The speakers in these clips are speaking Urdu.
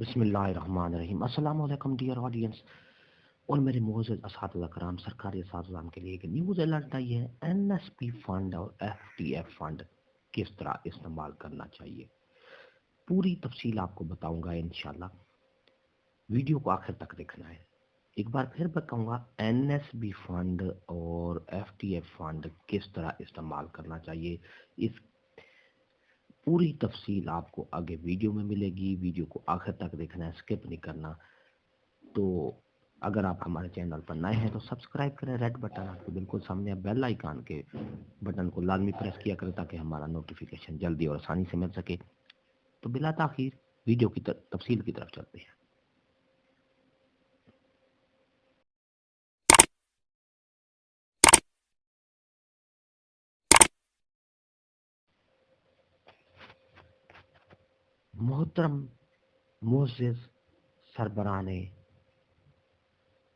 بسم اللہ الرحمن الرحیم۔ السلام علیکم ڈیئر آڈینس اور میرے معزز اساتذہ کرام، سرکاری اساتذہ کے لیے ایک نیوز الرٹ آئی ہے۔ این ایس پی فنڈ اور ایف ٹی ایف فنڈ کس طرح استعمال کرنا چاہیے، پوری تفصیل آپ کو بتاؤں گا انشاءاللہ۔ ویڈیو کو آخر تک دیکھنا ہے۔ ایک بار پھر بتاؤں گا، این ایس بی فنڈ اور ایف ٹی ایف فنڈ کس طرح استعمال کرنا چاہیے، اس پوری تفصیل آپ کو آگے ویڈیو میں ملے گی۔ ویڈیو کو آخر تک دیکھنا ہے، سکپ نہیں کرنا۔ تو اگر آپ ہمارے چینل پر نئے ہیں تو سبسکرائب کریں، ریڈ بٹن آپ کو بالکل سامنے، بیل آئیکن کے بٹن کو لازمی پریس کیا کریں تاکہ ہمارا نوٹیفیکیشن جلدی اور آسانی سے مل سکے۔ تو بلا تاخیر ویڈیو کی تفصیل کی طرف چلتے ہیں۔ محترم معزز سربراہان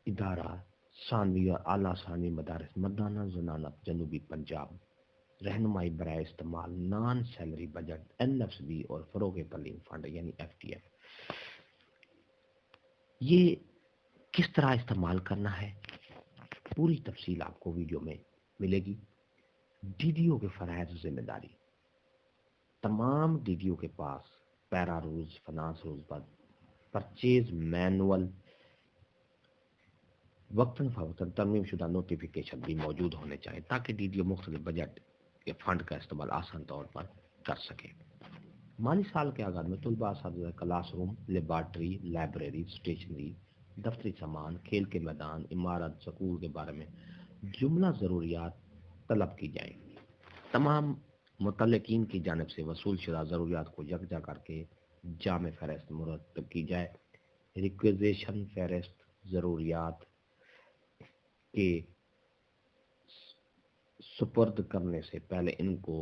ادارہ ثانوی اور اعلیٰ ثانوی مدارس مردانہ زنانہ جنوبی پنجاب، رہنمائی برائے استعمال non salary budget N F B اور فروغ تعلیم فنڈ یعنی ایف ٹی ایف، یہ کس طرح استعمال کرنا ہے، پوری تفصیل آپ کو ویڈیو میں ملے گی۔ ڈی ڈی او کے فرائض ذمہ داری، تمام ڈی ڈی او کے پاس پیرا رولز، فنانس رولز پر پرچیز مینول، وقتاً فوقتاً ترمیم شدہ نوٹیفیکیشن بھی موجود ہونے چاہیے تاکہ ڈی ڈی او مختلف بجٹ کے فنڈ کا استعمال آسان طور پر کر سکے۔ مالی سال کے آغاز میں طلباء اساتذہ class room, laboratory, library, stationery, دفتری سامان، کھیل کے میدان، عمارت، سکول کے بارے میں جملہ ضروریات طلب کی جائیں۔ تمام متعلقین کی جانب سے وصول شدہ ضروریات کو یکجا کر کے جامع فہرست مرتب کی جائے۔ ریکویزیشن فہرست ضروریات کے سپرد کرنے سے پہلے ان کو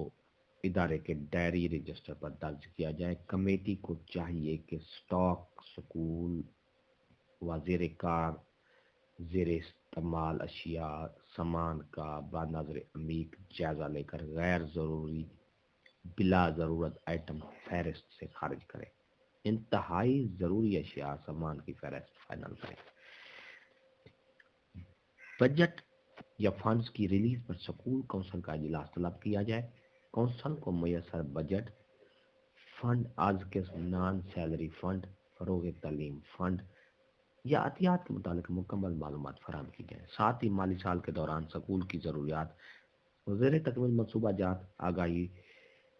ادارے کے ڈائری رجسٹر پر درج کیا جائے۔ کمیٹی کو چاہیے کہ سٹاک، سکول و زیر کار زیر استعمال اشیاء سامان کا بنظر عمیق جائزہ لے کر غیر ضروری بلا ضرورت آئٹم فہرست سے خارج کرے، انتہائی ضروری اشیاء سامان کی فہرست فائنل کرے۔ بجٹ یا فنڈز کی ریلیز پر سکول کونسل کا اجلاس طلب کیا جائے۔ کونسل کو میسر بجٹ فنڈ از کے نان سیلری فنڈ، فروغ تعلیم فنڈ یا عطیات کے متعلق مکمل معلومات فراہم کی جائیں۔ ساتھ ہی مالی سال کے دوران سکول کی ضروریات زیر تکمیل منصوبہ جات آگاہی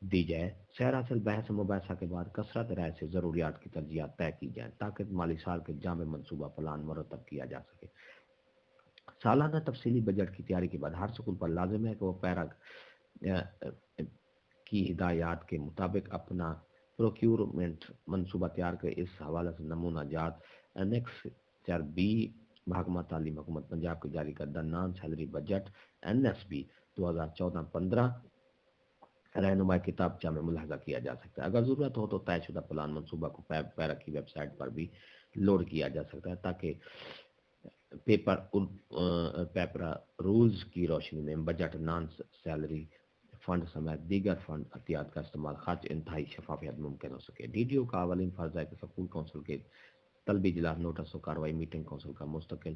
دی جائے۔ سیر حاصل بحث مباحثہ کے بعد کثرت رائے سے ضروریات کی ترجیحات طے کی جائیں تاکہ مالی سال کے جامع منصوبہ پلان مرتب کیا جا سکے۔ سالانہ تفصیلی بجٹ کی تیاری کے بعد ہر سکول پر لازم ہے کہ وہ پیرا کی ہدایات کے مطابق اپنا پروکیورمنٹ منصوبہ تیار کرے۔ اس حوالے سے نمونہ جات انیکس 4B محکمہ تعلیم حکومت پنجاب کے جاری کردہ non salary budget N S B 2014-15 رہنمائی کتابچہ میں ملاحظہ کیا جا سکتا ہے۔ اگر ضرورت ہو تو طے شدہ پلان منصوبہ کو پیرا کی ویب سائٹ پر بھی لوڈ کیا جا سکتا ہے تاکہ پیپر رولز کی روشنی میں بجٹ، نان سیلری فنڈ سمیت دیگر فنڈ عطیات کا استعمال خرچ انتہائی شفافیت ممکن ہو سکے۔ ڈی ڈی او کا اولین فرض ہے کہ سکول کونسل کے طلبی اجلاس، نوٹس و کارروائی میٹنگ کونسل کا مستقل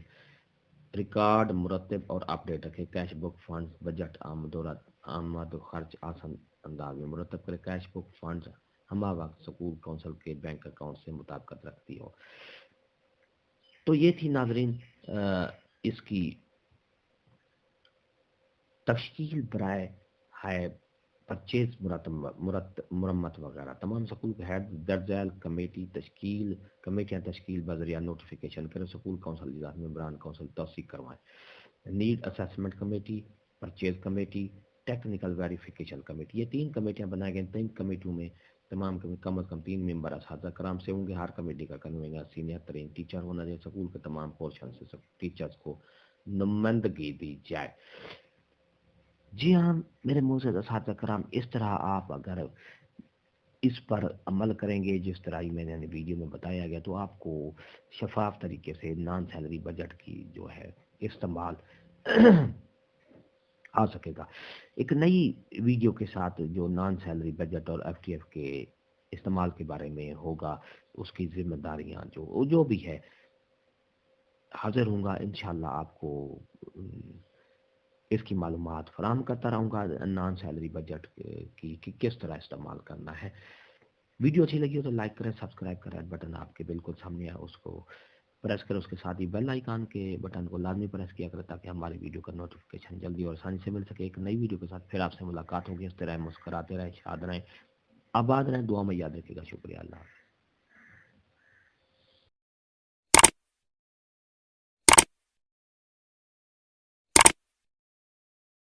ریکارڈ مرتب اور اپ ڈیٹ رکھے۔ کیش بک فنڈز بجٹ آمد و خرچ آسان انداز میں مرتب کرے۔ کیش بک فنڈز ہمہ وقت سکول کونسل کے بینک اکاؤنٹ سے مطابقت رکھتی ہو۔ تو یہ تھی ناظرین اس کی تشکیل برائے ہے پرچیز مرمت وغیرہ۔ تمام سکول کے ہیڈ درج ذیل کمیٹیاں تشکیل بذریعہ نوٹیفیکیشن کریں۔ سکول کونسل اجلاس میں ممبران کونسل توثیق کروائیں۔ Need assessment committee, purchase committee, technical verification committee, یہ 3 کمیٹیاں بنائی گئی۔ 3 کمیٹیوں میں تمام کم از کم 3 ممبر اساتذہ کرام سے ہوں گے۔ ہر کمیٹی کا کنوینر سینئر ترین ٹیچر ہونا چاہیے۔ سکول کے تمام پورشن سے ٹیچرز کو نمائندگی دی جائے۔ جی ہاں میرے معزز اساتذہ کرام، اس طرح آپ اگر اس پر عمل کریں گے جس طرح ہی میں نے ویڈیو میں بتایا گیا تو آپ کو شفاف طریقے سے نان سیلری بجٹ کی جو ہے استعمال آ سکے گا۔ ایک نئی ویڈیو کے ساتھ جو نان سیلری بجٹ اور ایف ٹی ایف کے استعمال کے بارے میں ہوگا، اس کی ذمہ داریاں جو بھی ہے، حاضر ہوں گا انشاءاللہ آپ کو اس کی معلومات فراہم کرتا رہوں گا، نان سیلری بجٹ کی کس طرح استعمال کرنا ہے۔ ویڈیو اچھی لگی ہو تو لائک کریں، سبسکرائب کریں، بٹن آپ کے بالکل سامنے ہے، اس کو پریس کریں، اس کے ساتھ ہی بیل آئیکن کے بٹن کو لازمی پریس کیا کریں تاکہ ہماری ویڈیو کا نوٹیفیکیشن جلدی اور آسانی سے مل سکے۔ ایک نئی ویڈیو کے ساتھ پھر آپ سے ملاقات ہوگی، اس طرح مسکراتے رہیں، شاد رہیں، آباد رہیں، دعا میں یاد رکھیے گا۔ شکریہ، اللہ حافظ۔